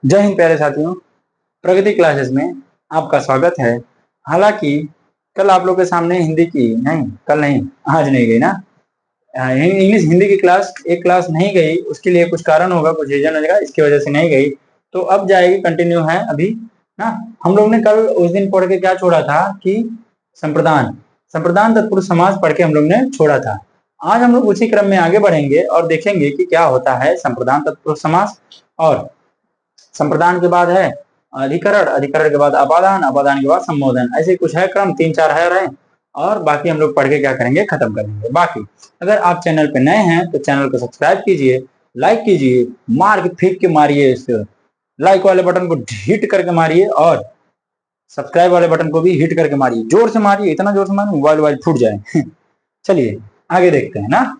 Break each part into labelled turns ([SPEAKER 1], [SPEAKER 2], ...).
[SPEAKER 1] जय हिंद प्यारे साथियों, प्रगति क्लासेस में आपका स्वागत है। हालांकि कल आप लोग के सामने हिंदी की नहीं, कल नहीं, आज नहीं गई ना, इंग्लिश हिंदी की क्लास, एक क्लास नहीं गई। उसके लिए कुछ कारण होगा, कुछ रीजन होगा, इसकी वजह से नहीं गई। तो अब जाएगी, कंटिन्यू है अभी ना। हम लोग ने कल उस दिन पढ़ के क्या छोड़ा था कि संप्रदान संप्रदान तत्पुरुष समास पढ़ के हम लोग ने छोड़ा था। आज हम लोग उसी क्रम में आगे बढ़ेंगे और देखेंगे कि क्या होता है संप्रदान तत्पुरुष समास। और संप्रदान के बाद है अधिकरण, अधिकरण के बाद अपादान, अपादान के बाद संबोधन। ऐसे कुछ है क्रम, 3-4 है रहे, और बाकी हम लोग पढ़ के क्या करेंगे, खत्म करेंगे। बाकी अगर आप चैनल पे नए हैं तो चैनल को सब्सक्राइब कीजिए, लाइक कीजिए, मार के फेंक के मारिए, इस लाइक वाले बटन को हिट करके मारिए और सब्सक्राइब वाले बटन को भी हिट करके मारिए, जोर से मारिए, इतना जोर से मारिए मोबाइल वाइल फूट जाए। चलिए आगे देखते हैं ना।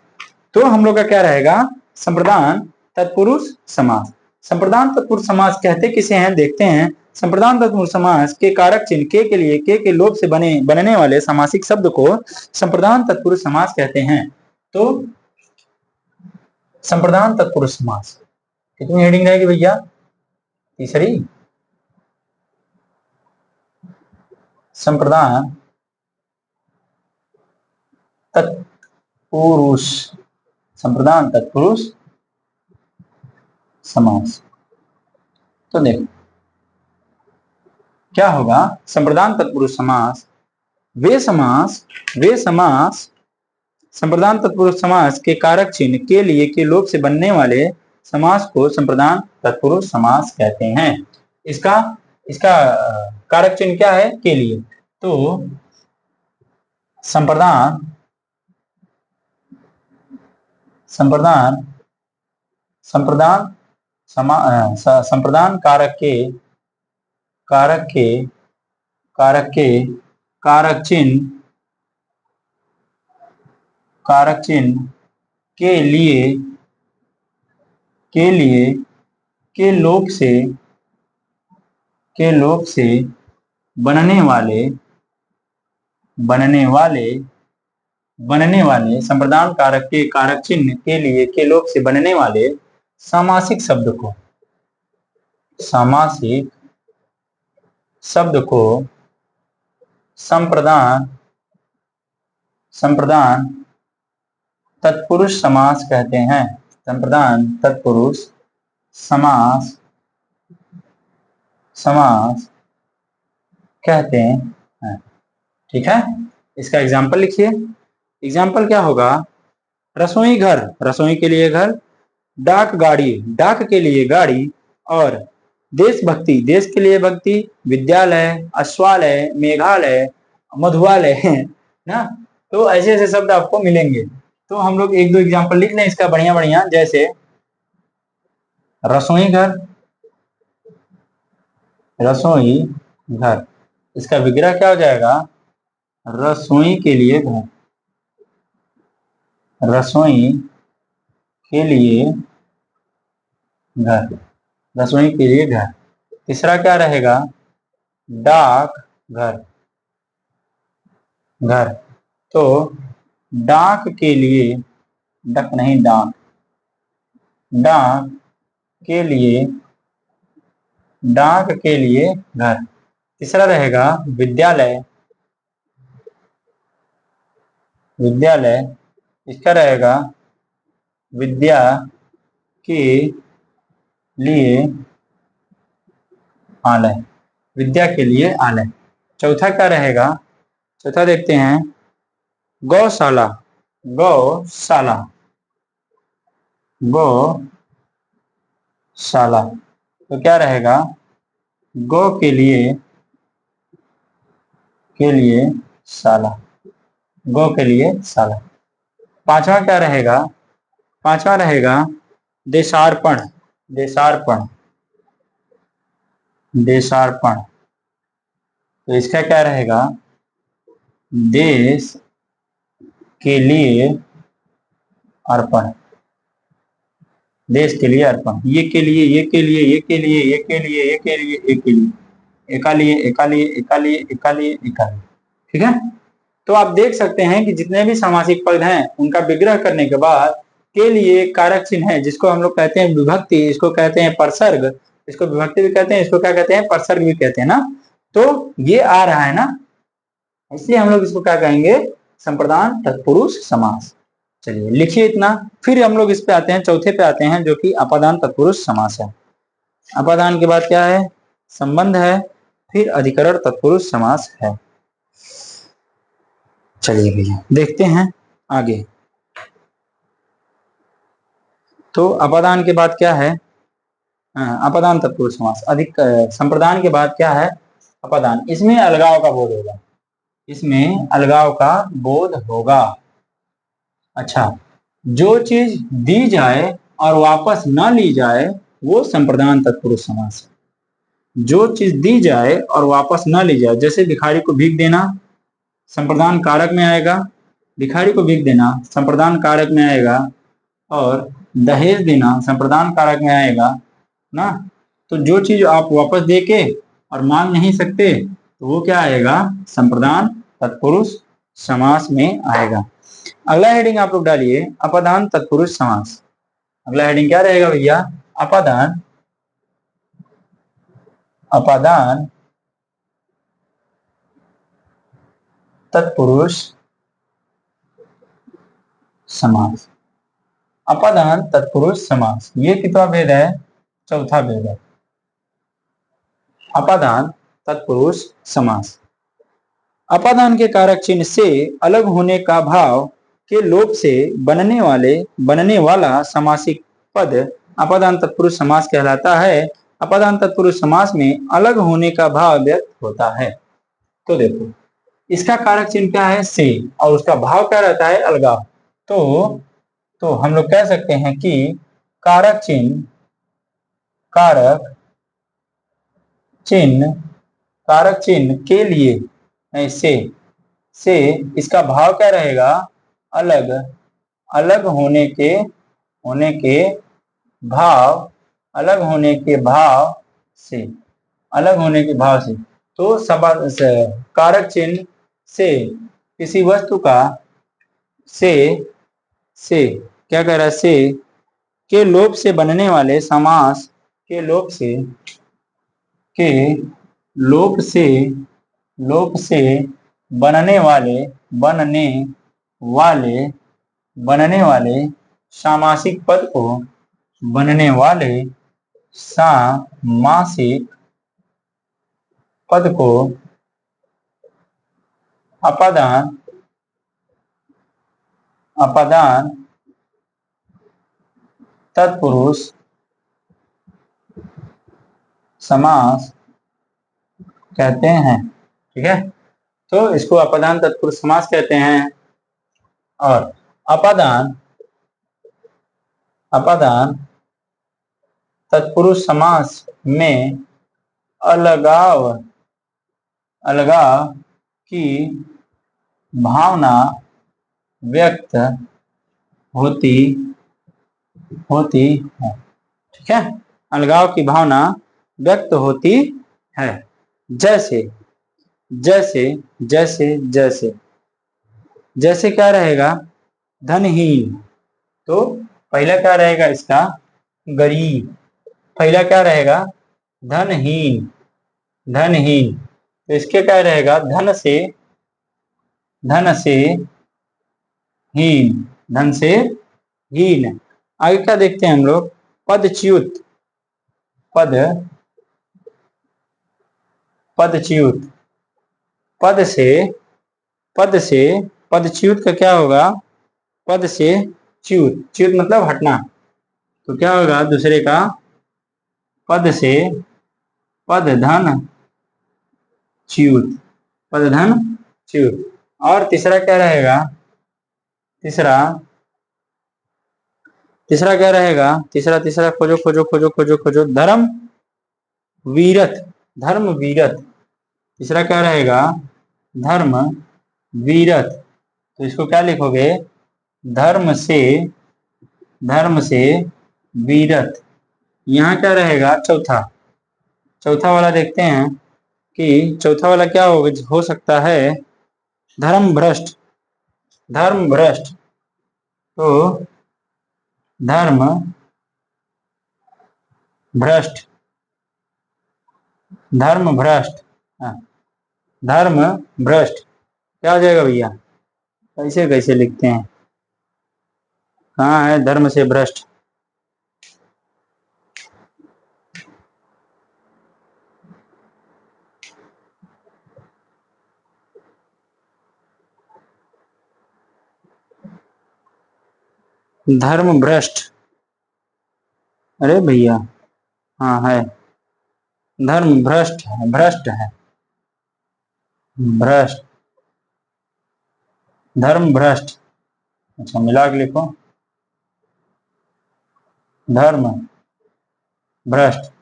[SPEAKER 1] तो हम लोग का क्या रहेगा, संप्रदान तत्पुरुष समास। संप्रदान तत्पुरुष समास कहते किसे हैं, देखते हैं। संप्रदान तत्पुरुष समास के कारक चिन्ह के लिए के लोभ से बनने वाले सामासिक शब्द को संप्रदान तत्पुरुष समास कहते हैं। तो संप्रदान तत्पुरुष समास कितनी हेडिंग रहेगी भैया, तीसरी। संप्रदान तत्पुरुष, संप्रदान तत्पुरुष समास। तो देखो क्या होगा, संप्रदान तत्पुरुष समास वे समास संप्रदान तत्पुरुष समास के कारक चिन्ह के लिए के लोभ से बनने वाले समास को संप्रदान तत्पुरुष समास कहते हैं। इसका इसका कारक चिन्ह क्या है, के लिए। तो संप्रदान कारक चिन्ह के लिए के लोभ से बनने वाले संप्रदान कारक के कारक चिन्ह के लिए के लोभ से बनने वाले सामासिक शब्द को संप्रदान तत्पुरुष समास कहते हैं। संप्रदान तत्पुरुष समास कहते हैं। ठीक है, इसका एग्जाम्पल लिखिए। एग्जाम्पल क्या होगा, रसोई घर, रसोई के लिए घर, डाक गाड़ी, डाक के लिए गाड़ी, और देशभक्ति, देश के लिए भक्ति, विद्यालय, अश्वालय, मेघालय, मधुवालय ना। तो ऐसे ऐसे शब्द आपको मिलेंगे। तो हम लोग एक दो एग्जाम्पल लिख लें इसका बढ़िया बढ़िया। जैसे रसोई घर, रसोई घर, इसका विग्रह क्या हो जाएगा, रसोई के लिए घर, रसोई के लिए घर, रसोई के लिए घर। तीसरा क्या रहेगा, डाक घर, घर। तो डाक के लिए, डक नहीं डाक, डाक के लिए घर। तीसरा रहेगा विद्यालय, विद्यालय, इसका रहेगा विद्या के लिए आलय, विद्या के लिए आलय। चौथा क्या रहेगा, चौथा देखते हैं, गौशाला, गौशाला, गौशाला। तो क्या रहेगा, गौ के लिए शाला, गौ के लिए शाला। पांचवा क्या रहेगा, पांचवा रहेगा देशार्पण, देशार्पण, देशार्पण। तो इसका क्या रहेगा, देश के लिए अर्पण, देश के लिए अर्पण। ये के लिए, ये के लिए, ये के लिए, ये के लिए, ये के लिए, ये के लिए, एकालिए, एकालिए, एकालिए, एकालिए, एकालिए। ठीक है। तो आप देख सकते हैं कि जितने भी सामासिक पद हैं उनका विग्रह करने के बाद के लिए कारक चिन्ह है, जिसको हम लोग कहते हैं विभक्ति, इसको कहते हैं परसर्ग, इसको विभक्ति भी कहते हैं, इसको क्या कहते हैं, परसर्ग भी कहते हैं ना। तो ये आ रहा है ना, इसलिए हम लोग इसको क्या कहेंगे, संप्रदान तत्पुरुष समास। चलिए लिखिए इतना, फिर हम लोग इस पे आते हैं, चौथे पे आते हैं, जो कि अपादान तत्पुरुष समास है। अपादान के बाद क्या है, संबंध है, फिर अधिकरण तत्पुरुष समास है। चलिए भैया देखते हैं आगे। तो अपादान के बाद क्या है, अपादान तत्पुरुष समास। अधिक संप्रदान के बाद क्या है, अपादान। इसमें अलगाव का बोध होगा, इसमें अलगाव का बोध होगा। अच्छा, जो चीज दी जाए और वापस ना ली जाए वो संप्रदान तत्पुरुष समास है। जो चीज दी जाए और वापस ना ली जाए, जैसे भिखारी को भीख देना संप्रदान कारक में आएगा, भिखारी को भीख देना संप्रदान कारक में आएगा, और दहेज देना संप्रदान कारक में आएगा ना। तो जो चीज आप वापस दे के और मांग नहीं सकते तो वो क्या आएगा, संप्रदान तत्पुरुष समास में आएगा। अगला हेडिंग आप लोग डालिए, अपादान तत्पुरुष समास। अगला हेडिंग क्या रहेगा भैया, अपादान, अपादान तत्पुरुष समास। अपादान तत्पुरुष समास, ये कितना भेद है, चौथा भेद है। अपादान तत्पुरुष समास। अपादान के कारक चिन्ह से अलग होने का भाव के लोप से बनने वाला समासिक पद अपादान तत्पुरुष समास कहलाता है। अपादान तत्पुरुष समास में अलग होने का भाव व्यक्त होता है। तो देखो इसका कारक चिन्ह क्या है, से, और उसका भाव क्या रहता है, अलगाव। तो हम लोग कह सकते हैं कि कारक चिन्ह, कारक चिन्ह के लिए से इसका भाव क्या रहेगा, अलग, अलग होने के भाव, अलग होने के भाव से, अलग होने के भाव से। तो कारक चिन्ह से किसी वस्तु का से क्या कह रहा है, से के लोप से बनने वाले समास, के लोप से बनने वाले सामासिक पद को, बनने वाले सामासिक पद को अपादान तत्पुरुष समास कहते हैं। ठीक है, तो इसको अपादान तत्पुरुष समास कहते हैं। और अपादान तत्पुरुष समास में अलगाव की भावना व्यक्त होती है। ठीक है, अलगाव की भावना व्यक्त होती है। जैसे क्या रहेगा, धनहीन। तो पहला क्या रहेगा इसका, गरीब। पहला क्या रहेगा, धनहीन। तो इसके क्या रहेगा, धन से हीन। आगे क्या देखते हैं हम लोग, पदच्युत। पदच्युत का क्या होगा, पद से च्युत मतलब हटना। तो क्या होगा दूसरे का, पद से पदधन च्युत। और तीसरा क्या रहेगा, तीसरा क्या रहेगा, तीसरा खोजो, धर्म वीरत। तीसरा क्या रहेगा, धर्म वीरत। तो इसको क्या लिखोगे, धर्म से वीरत। यहाँ क्या रहेगा, चौथा वाला देखते हैं कि चौथा वाला क्या हो सकता है, धर्म भ्रष्ट। तो धर्म भ्रष्ट धर्म भ्रष्ट। हाँ, धर्म भ्रष्ट क्या हो जाएगा भैया? कैसे कैसे लिखते हैं, कहाँ है धर्म से भ्रष्ट? धर्म भ्रष्ट, अरे भैया, हाँ है, धर्म भ्रष्ट है, भ्रष्ट है, भ्रष्ट, धर्म भ्रष्ट। अच्छा मिला के लिखो, धर्म भ्रष्ट,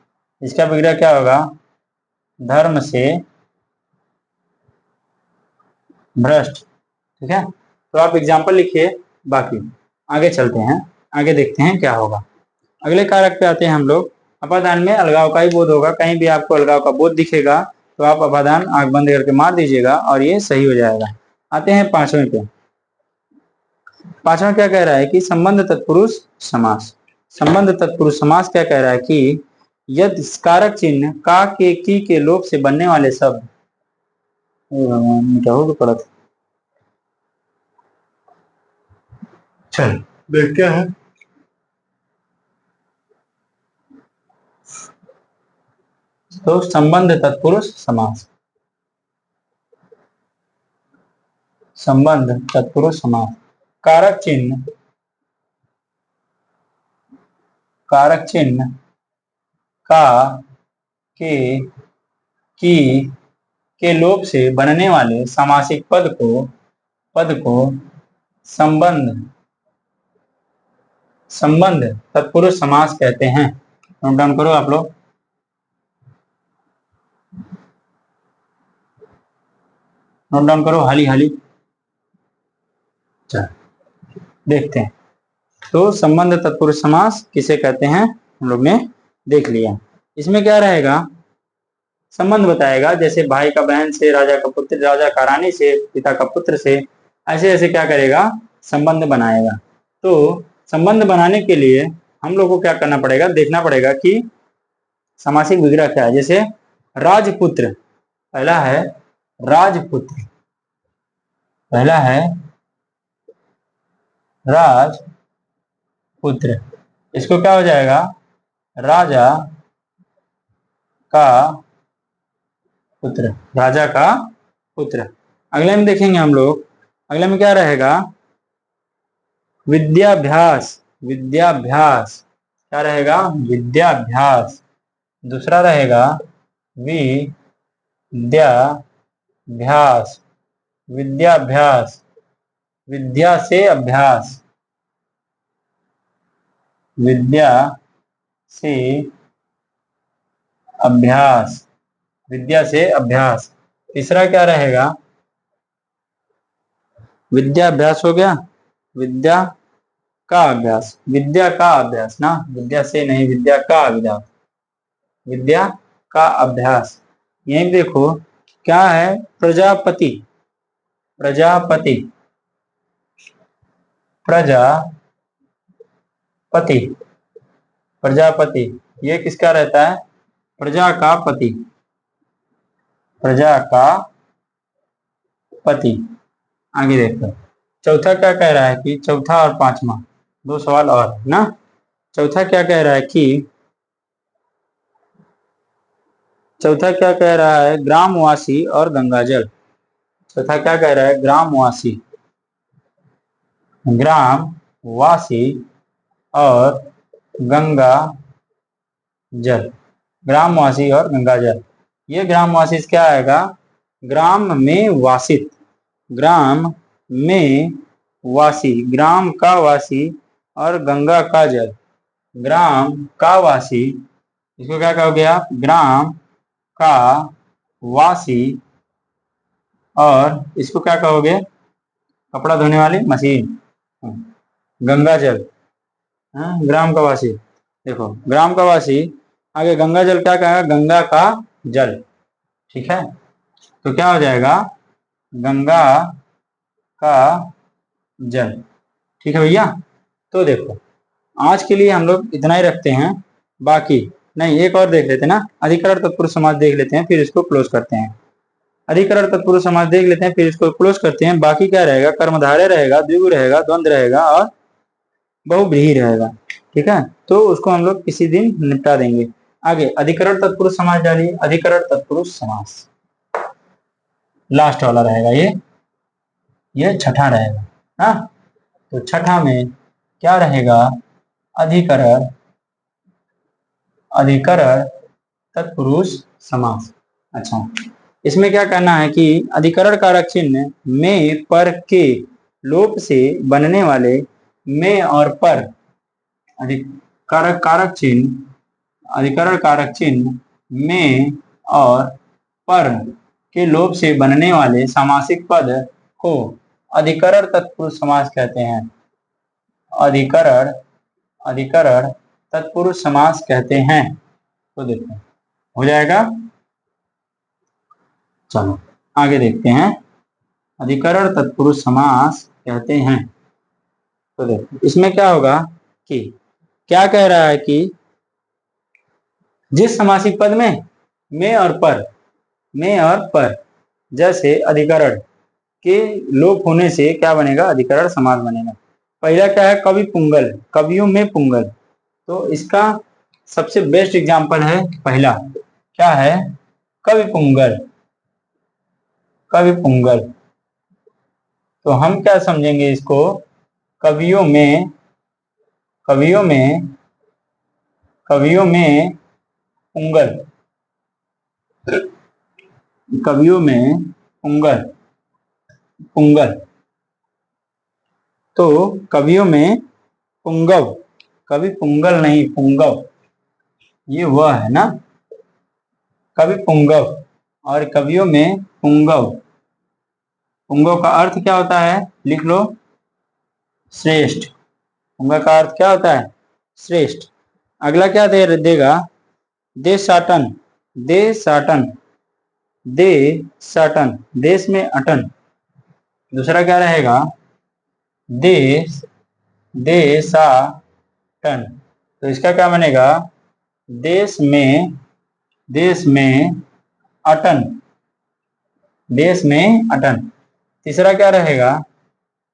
[SPEAKER 1] इसका विग्रह क्या होगा? धर्म से भ्रष्ट। ठीक है, तो आप एग्जाम्पल लिखिए, बाकी आगे चलते हैं, आगे देखते हैं क्या होगा। अगले कारक पे आते हैं हम लोग। अपादान में अलगाव का ही बोध होगा, कहीं भी आपको अलगाव का बोध दिखेगा तो आप अपादान आंख बंद करके मार दीजिएगा और ये सही हो जाएगा। आते हैं पांचवें पे। पांचवा क्या कह रहा है कि संबंध तत्पुरुष समास। संबंध तत्पुरुष समास क्या कह रहा है कि यदि कारक चिन्ह का के की के लोप से बनने वाले शब्द, क्या हो पड़ा था, चल देखते हैं। तो संबंध तत्पुरुष समास, संबंध तत्पुरुष समास, कारक चिन्ह, कारक चिन्ह का के की के लोप से बनने वाले सामासिक पद को संबंध संबंध तत्पुरुष समास कहते हैं। नोट डाउन करो आप लोग, नोट डाउन करो हाली हाली। देखते हैं, तो संबंध तत्पुरुष समास किसे कहते हैं हम लोग ने देख लिया। इसमें क्या रहेगा, संबंध बताएगा, जैसे भाई का बहन से, राजा का पुत्र, राजा का रानी से, पिता का पुत्र से, ऐसे ऐसे क्या करेगा, संबंध बनाएगा। तो संबंध बनाने के लिए हम लोग को क्या करना पड़ेगा, देखना पड़ेगा कि सामासिक विग्रह क्या है। जैसे राजपुत्र, पहला है राजपुत्र, पहला है राजपुत्र, इसको क्या हो जाएगा, राजा का पुत्र, राजा का पुत्र। अगले में देखेंगे हम लोग, अगले में क्या रहेगा, विद्याभ्यास, विद्याभ्यास क्या रहेगा, विद्याभ्यास। दूसरा रहेगा विद्याभ्यास, विद्याभ्यास, विद्या से अभ्यास, विद्या से अभ्यास, विद्या से अभ्यास। तीसरा क्या रहेगा, विद्याभ्यास हो गया, विद्या का अभ्यास, विद्या का अभ्यास ना, विद्या से नहीं, विद्या का अभ्यास, विद्या का अभ्यास। यही देखो क्या है, प्रजापति, प्रजापति, प्रजापति, प्रजापति, ये किसका रहता है, प्रजा का पति, प्रजा का पति। आगे देखो, चौथा क्या कह रहा है कि, चौथा और पांचवा दो सवाल और ना। चौथा क्या कह रहा है कि, चौथा क्या कह रहा है, ग्रामवासी और गंगाजल। चौथा क्या कह रहा है, ग्रामवासी, ग्रामवासी और गंगा जल, ग्रामवासी और गंगा जल। ये ग्रामवासी क्या आएगा, ग्राम में वासित, ग्राम में वासी, ग्राम का वासी और गंगा का जल, ग्राम का वासी, इसको क्या कहोगे आप, ग्राम का वासी, और इसको क्या कहोगे, कपड़ा धोने वाली मशीन, गंगा जल, ग्राम का वासी। देखो ग्राम का वासी, आगे गंगा जल क्या कहेगा, गंगा का जल। ठीक है, तो क्या हो जाएगा, गंगा का जल। ठीक है भैया, तो देखो आज के लिए हम लोग इतना ही रखते हैं, बाकी नहीं, एक और देख लेते हैं ना, अधिकरण तत्पुरुष समास देख लेते हैं, फिर इसको क्लोज करते हैं। अधिकरण तत्पुरुष समास देख लेते हैं, फिर इसको क्लोज करते हैं। बाकी क्या रहेगा, कर्मधारय रहेगा, द्विगु रहेगा, द्वंद्व रहेगा और बहुव्रीहि रहेगा। ठीक है, तो उसको हम लोग किसी दिन निपटा देंगे। आगे अधिकरण तत्पुरुष समास डालिए। अधिकरण तत्पुरुष समास लास्ट वाला रहेगा, ये छठा रहेगा ना। तो छठा में क्या रहेगा, अधिकरण तत्पुरुष समास। अच्छा, इसमें क्या करना है कि अधिकरण कारक चिन्ह में पर के लोप से बनने वाले में और पर, अधिकरण कारक चिन्ह में और पर के लोप से बनने वाले सामासिक पद को अधिकरण तत्पुरुष समास कहते हैं। अधिकरण तत्पुरुष समास कहते हैं। तो देखते हैं, हो जाएगा। चलो आगे देखते हैं, अधिकरण तत्पुरुष समास कहते हैं। तो देखो इसमें क्या होगा कि क्या कह रहा है कि जिस समासिक पद में और पर जैसे अधिकरण के लोप होने से क्या बनेगा, अधिकरण समास बनेगा। पहला क्या है, कवि पुंगल, कवियों में पुंगल। तो इसका सबसे बेस्ट एग्जांपल है पहला, क्या है, कवि पुंगल। तो हम क्या समझेंगे इसको, कवियों में पुंगल, कवियों में पुंगल। तो कवियों में पुंगव, कवि पुंगल नहीं पुंगव, ये वह है ना, कवि पुंगव और कवियों में पुंगव। पुंगव का अर्थ क्या होता है, लिख लो, श्रेष्ठ। पुंगव का अर्थ क्या होता है, श्रेष्ठ। अगला क्या देगा, देशाटन, देश में अटन। दूसरा क्या रहेगा, देशाटन। तो इसका क्या बनेगा, देश में अटन। तीसरा क्या रहेगा,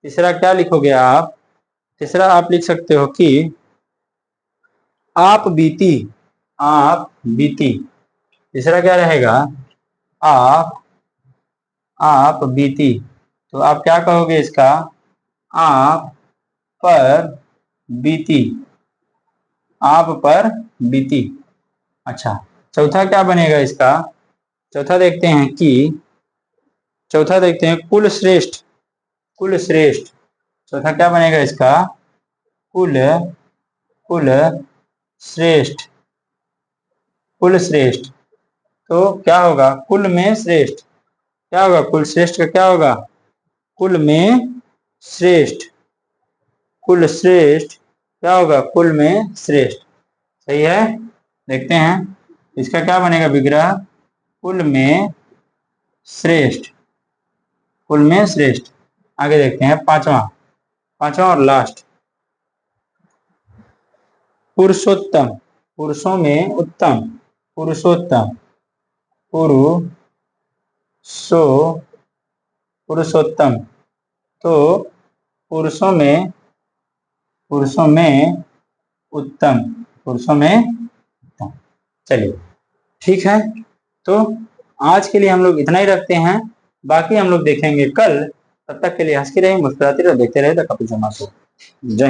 [SPEAKER 1] तीसरा क्या लिखोगे आप, तीसरा आप लिख सकते हो कि आप बीती। तीसरा क्या रहेगा, आप बीती। तो आप क्या कहोगे इसका, आप पर बीती। अच्छा, चौथा क्या बनेगा इसका, चौथा देखते हैं कुल श्रेष्ठ। चौथा क्या बनेगा इसका, कुल श्रेष्ठ। तो क्या होगा, कुल में श्रेष्ठ। क्या होगा, कुल श्रेष्ठ का क्या होगा, कुल में श्रेष्ठ। क्या होगा, कुल में श्रेष्ठ। सही है, देखते हैं इसका क्या बनेगा विग्रह, कुल में श्रेष्ठ। आगे देखते हैं पांचवा और लास्ट, पुरुषोत्तम, पुरुषों में उत्तम, पुरुषोत्तम, पुरुषोत्तम। तो पुरुषों में उत्तम, चलिए ठीक है। तो आज के लिए हम लोग इतना ही रखते हैं, बाकी हम लोग देखेंगे कल। तब तक के लिए हंसते रहिए, मुस्कुराते रहिए, देखते रहिए द कपिल शर्मा शो। जय हिंद।